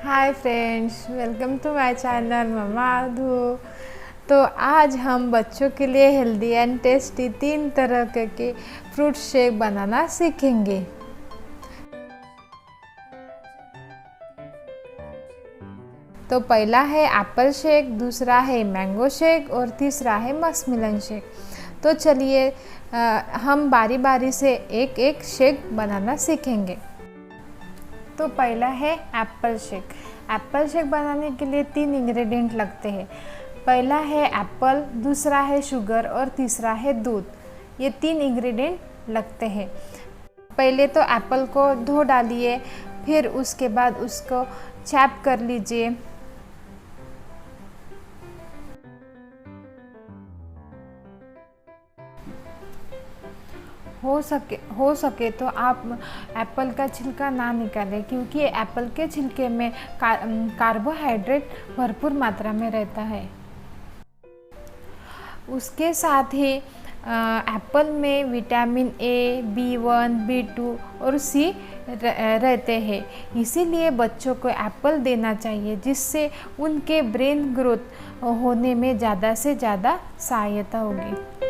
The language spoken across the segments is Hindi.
Hi friends, welcome to my channel Mamma Aadhu. तो आज हम बच्चों के लिए हेल्दी एंड टेस्टी 3 तरह के फ्रूट शेक बनाना सीखेंगे। तो पहला है एप्पल शेक, दूसरा है मैंगो शेक और तीसरा है मस्कमेलन शेक। तो चलिए हम बारी बारी से एक एक शेक बनाना सीखेंगे। तो पहला है एप्पल शेक। एप्पल शेक बनाने के लिए 3 इंग्रेडिएंट लगते हैं। पहला है एप्पल, दूसरा है शुगर और तीसरा है दूध। ये 3 इंग्रेडिएंट लगते हैं। पहले तो एप्पल को धो डालिए, फिर उसके बाद उसको चॉप कर लीजिए। हो सके तो आप एप्पल का छिलका ना निकालें, क्योंकि एप्पल के छिलके में कार्बोहाइड्रेट भरपूर मात्रा में रहता है। उसके साथ ही एप्पल में विटामिन ए, B1, B2 और C रहते हैं। इसीलिए बच्चों को एप्पल देना चाहिए, जिससे उनके ब्रेन ग्रोथ होने में ज़्यादा से ज़्यादा सहायता होगी।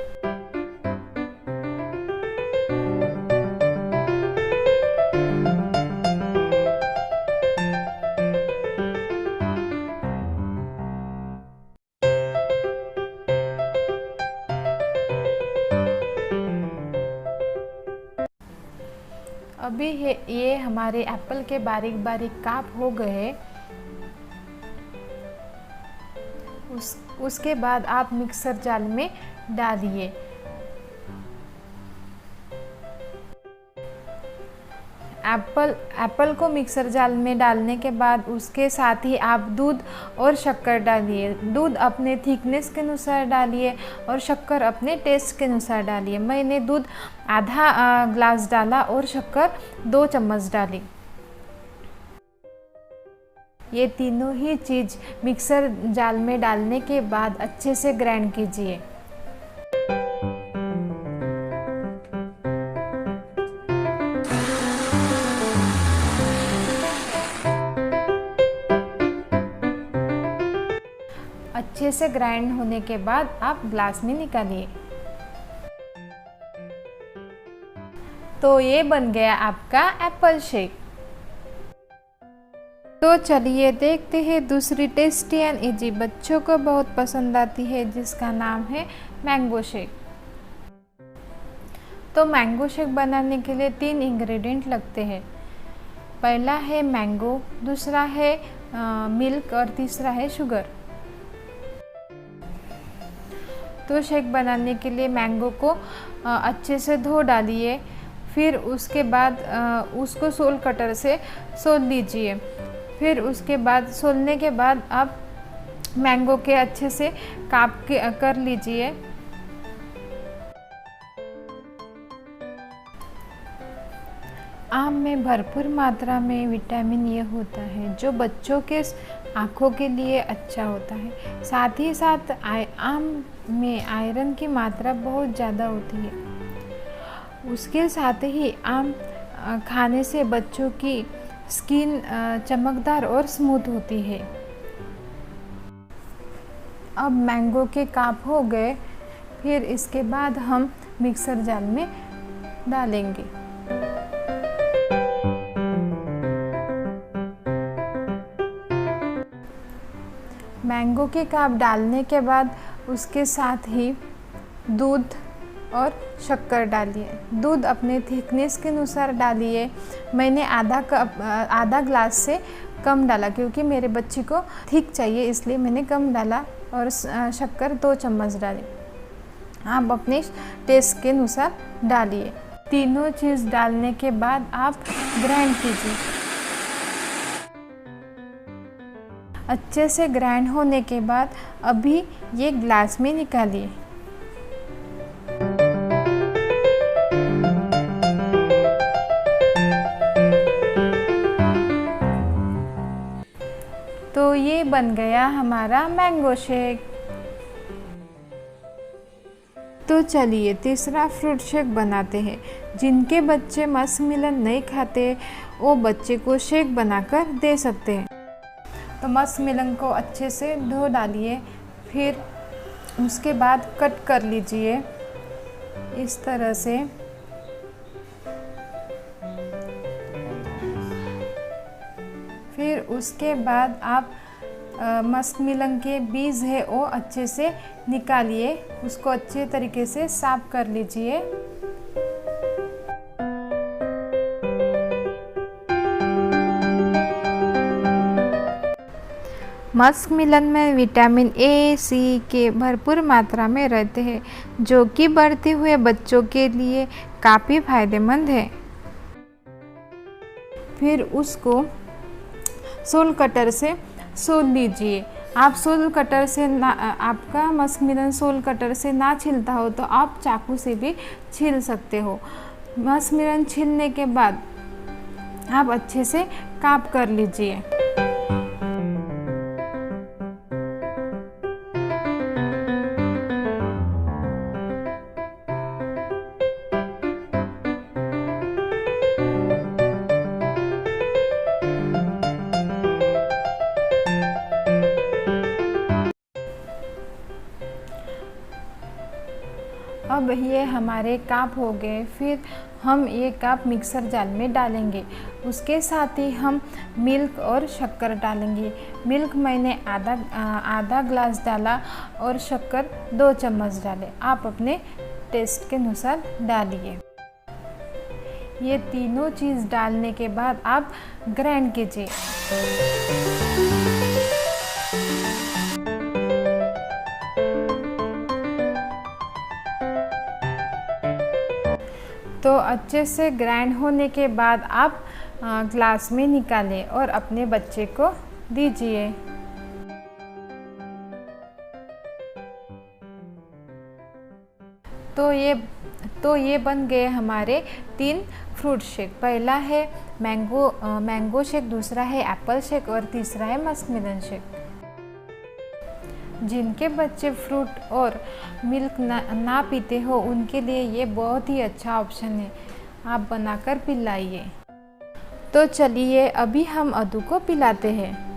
अभी ये हमारे एप्पल के बारीक बारीक काप हो गए। उसके बाद आप मिक्सर जार में डालिए। एप्पल को मिक्सर जार में डालने के बाद उसके साथ ही आप दूध और शक्कर डालिए। दूध अपने थिकनेस के अनुसार डालिए और शक्कर अपने टेस्ट के अनुसार डालिए। मैंने दूध आधा ग्लास डाला और शक्कर 2 चम्मच डाली। ये तीनों ही चीज़ मिक्सर जार में डालने के बाद अच्छे से ग्राइंड कीजिए। अच्छे से ग्राइंड होने के बाद आप ग्लास में निकालिए। तो ये बन गया आपका एप्पल शेक। तो चलिए देखते हैं दूसरी टेस्टी एंड इजी, बच्चों को बहुत पसंद आती है, जिसका नाम है मैंगो शेक। तो मैंगो शेक बनाने के लिए 3 इंग्रेडिएंट लगते हैं। पहला है मैंगो, दूसरा है मिल्क और तीसरा है शुगर। तो शेक बनाने के लिए मैंगो को अच्छे से धो डालिए, फिर उसके बाद उसको सोल कटर से सोल लीजिए। फिर उसके बाद सोलने के बाद आप मैंगो के अच्छे से काप कर लीजिए। आम में भरपूर मात्रा में विटामिन ए होता है, जो बच्चों के आँखों के लिए अच्छा होता है। साथ ही साथ आम में आयरन की मात्रा बहुत ज़्यादा होती है। उसके साथ ही आम खाने से बच्चों की स्किन चमकदार और स्मूथ होती है। अब मैंगो के काप हो गए, फिर इसके बाद हम मिक्सर जार में डालेंगे। मैंगो के काप डालने के बाद उसके साथ ही दूध और शक्कर डालिए। दूध अपने थिकनेस के अनुसार डालिए। मैंने आधा ग्लास से कम डाला, क्योंकि मेरे बच्चे को थिक चाहिए, इसलिए मैंने कम डाला। और शक्कर 2 चम्मच डाली। आप अपने टेस्ट के अनुसार डालिए। तीनों चीज़ डालने के बाद आप ग्राइंड कीजिए। अच्छे से ग्राइंड होने के बाद अभी ये ग्लास में निकालिए। तो ये बन गया हमारा मैंगो शेक। तो चलिए तीसरा फ्रूट शेक बनाते हैं। जिनके बच्चे मस्कमेलन नहीं खाते, वो बच्चे को शेक बनाकर दे सकते हैं। तो मस्क मेलन को अच्छे से धो डालिए, फिर उसके बाद कट कर लीजिए इस तरह से। फिर उसके बाद आप मस्क मेलन के बीज है वो अच्छे से निकालिए, उसको अच्छे तरीके से साफ कर लीजिए। मस्क मेलन में विटामिन ए, सी के भरपूर मात्रा में रहते हैं, जो कि बढ़ते हुए बच्चों के लिए काफ़ी फायदेमंद है। फिर उसको सोल कटर से सोल लीजिए। आप सोल कटर से ना, आपका मस्क मेलन सोल कटर से ना छिलता हो तो आप चाकू से भी छील सकते हो। मस्क मेलन छीलने के बाद आप अच्छे से काट कर लीजिए। अब ये हमारे काप हो गए। फिर हम ये काप मिक्सर जार में डालेंगे। उसके साथ ही हम मिल्क और शक्कर डालेंगे। मिल्क मैंने आधा ग्लास डाला और शक्कर 2 चम्मच डाले। आप अपने टेस्ट के अनुसार डालिए। ये तीनों चीज़ डालने के बाद आप ग्राइंड कीजिए। तो अच्छे से ग्राइंड होने के बाद आप ग्लास में निकालें और अपने बच्चे को दीजिए। तो ये बन गए हमारे 3 फ्रूट शेक। पहला है मैंगो शेक, दूसरा है एप्पल शेक और तीसरा है मस्क मेलन शेक। जिनके बच्चे फ्रूट और मिल्क ना पीते हो उनके लिए ये बहुत ही अच्छा ऑप्शन है, आप बनाकर पिलाइए। तो चलिए अभी हम अदू को पिलाते हैं।